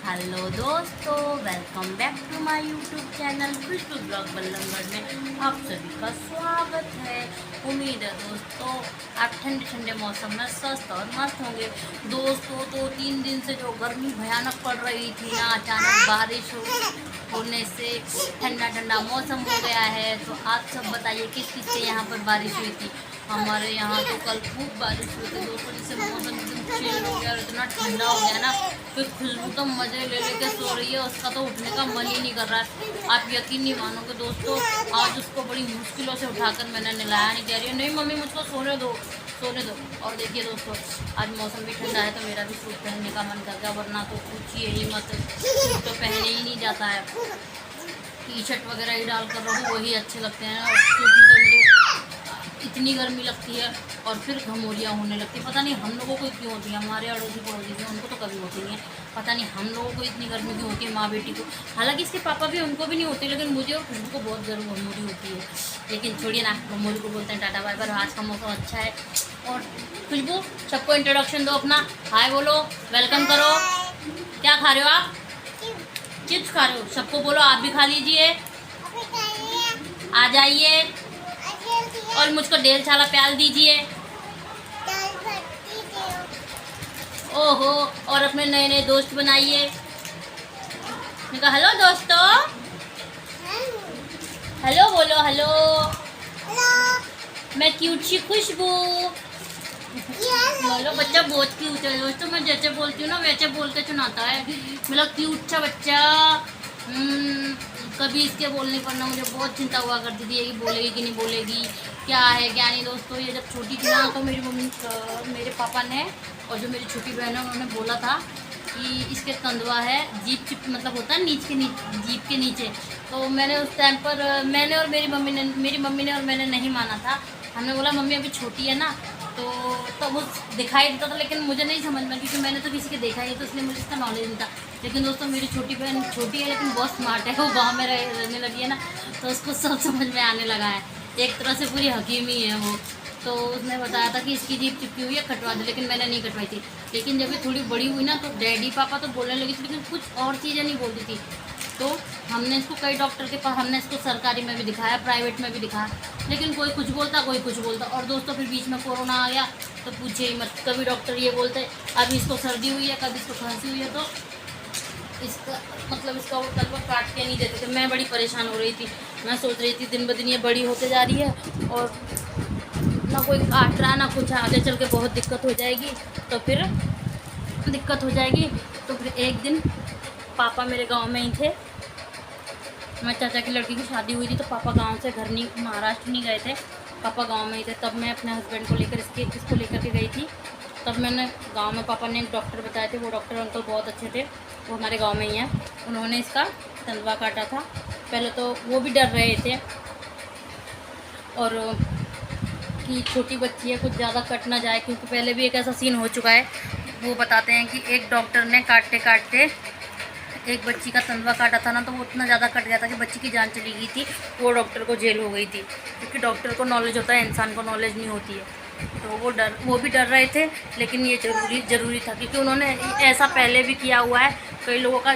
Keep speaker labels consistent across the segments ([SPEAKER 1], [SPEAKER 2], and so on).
[SPEAKER 1] Hello दोस्तों, welcome back to my YouTube channel Khushboo blog Ballabhgarh में आप सभी का स्वागत है। उम्मीद है दोस्तों आप ठंडे ठंडे मौसम में स्वस्थ और मस्त होंगे। दोस्तों तो 3 दिन से जो गर्मी भयानक पड़ रही थी ना, अचानक बारिश होने से ठंडा ठंडा मौसम हो गया है। तो आप सब बताइए किस किस से यहाँ पर बारिश हुई थी। हमारे यहाँ तो कल खूब बारिश हुई थी दोस्तों, जिससे मौसम एकदम चिल हो गया और इतना ठंडा हो गया ना। फिर खुशबू तो मज़े ले लेके सो रही है, उसका तो उठने का मन ही नहीं कर रहा है। आप यकीन नहीं मानोगे दोस्तों, आज उसको बड़ी मुश्किलों से उठाकर मैंने नहलाया। नहीं कह रही है नहीं मम्मी मुझको सोने दो सोने दो। और देखिए दोस्तों, आज मौसम भी ठंडा है तो मेरा भी सूट पहनने का मन कर गया, वरना तो पूछिए ही मत, सूट तो पहने ही नहीं जाता है। टी शर्ट वगैरह ही डाल कर रहूँ वही अच्छे लगते हैं, और सूट में तो मुझे इतनी गर्मी लगती है और फिर घमौरियाँ होने लगती है। पता नहीं हम लोगों को क्यों होती है, हमारे अड़ोसी पड़ोसी में उनको तो कभी होती नहीं है। पता नहीं हम लोगों को इतनी गर्मी क्यों होती है, माँ बेटी को। हालांकि इसके पापा भी, उनको भी नहीं होती, लेकिन मुझे और खुशबू को बहुत ज़रूर घमौरी होती है। लेकिन छोड़िए ना, घमौरी को बोलते हैं टाटा बाय बाय। आज का मौसम अच्छा है। और खुशबू सबको इंट्रोडक्शन दो अपना, हाय बोलो, वेलकम करो। क्या खा रहे हो आप? चिप्स खा रहे हो? सबको बोलो आप भी खा लीजिए, आ जाइए और मुझको ढेर सारा प्यार दीजिए। ओहो, और अपने नए नए दोस्त बनाइए। मैं कहा हेलो दोस्तों, हेलो बोलो, हेलो। मैं क्यूट सी खुशबू। बोलो, बच्चा बहुत क्यूट है दोस्तों। मैं जैसे बोलती हूँ ना वैसे बोल के सुनाता है। मतलब क्यूट सा बच्चा। कभी इसके बोलने पर ना मुझे बहुत चिंता हुआ करती थी कि बोलेगी कि नहीं बोलेगी, क्या है क्या नहीं। दोस्तों ये जब छोटी थी ना तो मेरी मम्मी, मेरे पापा ने और जो मेरी छोटी बहन है उन्होंने बोला था कि इसके कंधवा है, जीप चिप मतलब होता है नीच के नीचे, जीप के नीचे। तो मैंने उस टाइम पर मैंने और मेरी मम्मी ने और मैंने नहीं माना था। हमने बोला मम्मी अभी छोटी है ना, तो वो दिखाई देता था, लेकिन मुझे नहीं समझ में, क्योंकि मैंने तो किसी के देखा ही तो इसलिए मुझे इसका नॉलेज नहीं था। लेकिन दोस्तों मेरी छोटी बहन छोटी है लेकिन बहुत स्मार्ट है, वो गाँव में रहने लगी है ना, तो उसको सब समझ में आने लगा है। एक तरह से पूरी हकीमी है वो। तो उसने बताया था कि इसकी जीभ चिपकी हुई है, कटवा दे, लेकिन मैंने नहीं कटवाई थी। लेकिन जब ये थोड़ी बड़ी हुई ना तो डैडी पापा तो बोलने लगी थी, लेकिन कुछ और चीज़ें नहीं बोलती थी। तो हमने इसको कई डॉक्टर के पास, हमने इसको सरकारी में भी दिखाया, प्राइवेट में भी दिखाया, लेकिन कोई कुछ बोलता कोई कुछ बोलता। और दोस्तों फिर बीच में कोरोना आ गया तो पूछिए ही मत, कभी डॉक्टर ये बोलते अभी इसको सर्दी हुई है, कभी इसको खांसी हुई है, तो इसका मतलब इसका वो तलवा काट के नहीं देते थे। मैं बड़ी परेशान हो रही थी। मैं सोच रही थी दिन ब दिन ये बड़ी होते जा रही है और ना कोई काट रहा ना कुछ, आगे चल के बहुत दिक्कत हो जाएगी। तो फिर एक दिन पापा मेरे गांव में ही थे। मैं चाचा की लड़की की शादी हुई थी तो पापा गांव से घर नहीं, महाराष्ट्र नहीं गए थे, पापा गांव में ही थे। तब मैं अपने हस्बैंड को लेकर इसको लेकर के गई थी। तब मैंने गांव में, पापा ने एक डॉक्टर बताए थे, वो डॉक्टर अंकल बहुत अच्छे थे, वो हमारे गांव में ही हैं। उन्होंने इसका तलवा काटा था। पहले तो वो भी डर रहे थे और कि छोटी बच्ची है कुछ ज़्यादा कट ना जाए, क्योंकि पहले भी एक ऐसा सीन हो चुका है। वो बताते हैं कि एक डॉक्टर ने काटते काटते एक बच्ची का तलवा काटा था ना, तो वो इतना ज़्यादा कट गया था कि बच्ची की जान चली गई थी। वो डॉक्टर को जेल हो गई थी, क्योंकि डॉक्टर को नॉलेज होता है, इंसान को नॉलेज नहीं होती है। तो वो भी डर रहे थे, लेकिन ये ज़रूरी था, क्योंकि उन्होंने ऐसा पहले भी किया हुआ है कई लोगों का।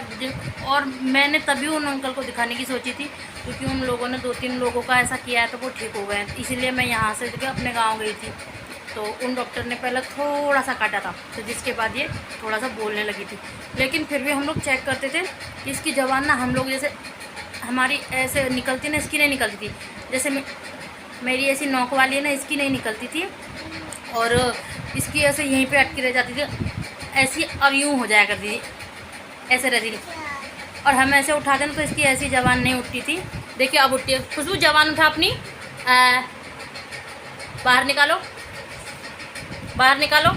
[SPEAKER 1] और मैंने तभी उन अंकल को दिखाने की सोची थी, क्योंकि उन लोगों ने 2-3 लोगों का ऐसा किया है तो वो ठीक हो गए, इसीलिए मैं यहाँ से अपने गाँव गई थी। तो उन डॉक्टर ने पहले थोड़ा सा काटा था, तो जिसके बाद ये थोड़ा सा बोलने लगी थी। लेकिन फिर भी हम लोग चेक करते थे कि इसकी ज़बान ना, हम लोग जैसे हमारी ऐसे निकलती ना, इसकी नहीं निकलती थी। जैसे मेरी ऐसी नोक वाली है ना, इसकी नहीं निकलती थी, और इसकी ऐसे यहीं पे अटकी रह जाती थी, ऐसी और यूँ हो जाया करती थी, ऐसे रहती थी। और हम ऐसे उठाते ना तो इसकी ऐसी ज़बान नहीं उठती थी। देखिए अब उठती है। खुशबू ज़बान उठा अपनी, बाहर निकालो, बाहर निकालो।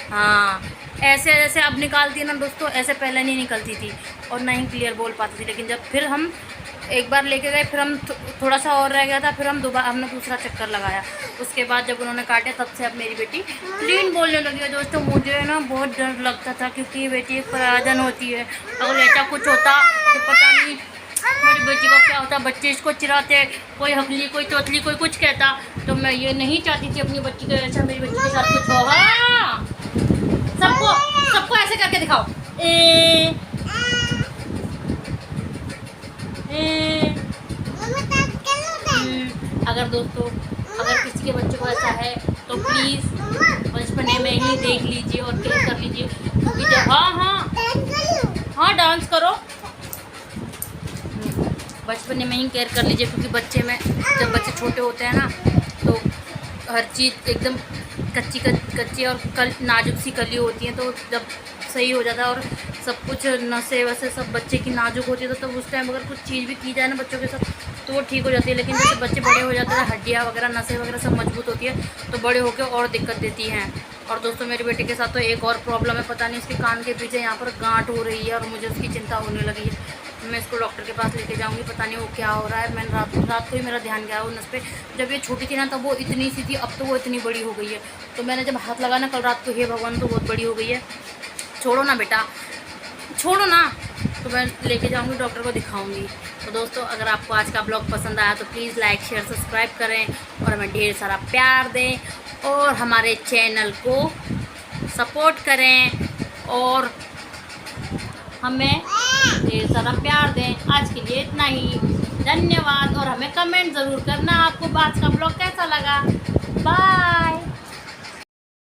[SPEAKER 1] हाँ, ऐसे जैसे अब निकालती है ना दोस्तों, ऐसे पहले नहीं निकलती थी और ना ही क्लियर बोल पाती थी। लेकिन जब फिर हम एक बार लेके गए, फिर हम थोड़ा सा और रह गया था, फिर हमने दूसरा चक्कर लगाया। उसके बाद जब उन्होंने काटे तब से अब मेरी बेटी क्लीन बोलने लगी है। दोस्तों मुझे ना बहुत डर लगता था, क्योंकि ये बेटी एक पराधन होती है, अगर ऐसा कुछ होता तो पता नहीं मेरी बेटी को क्या होता। बच्चे इसको चिढ़ाते, कोई हकली, कोई चौथली, कोई कुछ कहता। तो मैं ये नहीं चाहती थी अपनी बच्ची के ऐसा मेरी बच्ची के साथ कुछ हो। हाँ, सबको ऐसे करके दिखाओ, ए ए। अगर दोस्तों अगर किसी के बच्चों को ऐसा है तो प्लीज़ बचपने में ही देख लीजिए और केयर कर लीजिए, क्योंकि जब हाँ डांस करो, बचपने में ही केयर कर लीजिए, क्योंकि बच्चे में जब बच्चे छोटे होते हैं ना तो हर चीज़ एकदम कच्ची और नाजुक सी कली होती है, तो जब सही हो जाता है और सब कुछ नसें वैसे सब बच्चे की नाजुक होती है, तो तब उस टाइम अगर कुछ चीज़ भी की जाए ना बच्चों के साथ तो वो ठीक हो जाती है। लेकिन जैसे बच्चे बड़े हो जाते हैं, हड्डियाँ वगैरह नसें वगैरह सब मजबूत होती है, तो बड़े होकर और दिक्कत देती हैं। और दोस्तों मेरे बेटे के साथ तो एक और प्रॉब्लम है, पता नहीं इसके कान के पीछे यहाँ पर गांठ हो रही है और मुझे उसकी चिंता होने लगी है। मैं इसको डॉक्टर के पास लेके जाऊंगी, पता नहीं वो क्या हो रहा है। मैंने रात को ही मेरा ध्यान गया उस नस पे। जब ये छोटी थी ना तब वो इतनी सी थी, अब तो वो इतनी बड़ी हो गई है। तो मैंने जब हाथ लगा ना कल रात को, हे भगवान, तो बहुत बड़ी हो गई है। छोड़ो ना बेटा, छोड़ो ना। तो मैं लेके जाऊंगी, डॉक्टर को दिखाऊंगी। तो दोस्तों अगर आपको आज का ब्लॉग पसंद आया तो प्लीज़ लाइक शेयर सब्सक्राइब करें और हमें ढेर सारा प्यार दें और हमारे चैनल को सपोर्ट करें और हमें ढेर सारा प्यार दें। आज के लिए इतना ही, धन्यवाद। और हमें कमेंट ज़रूर करना आपको आज का ब्लॉग कैसा लगा। बाय।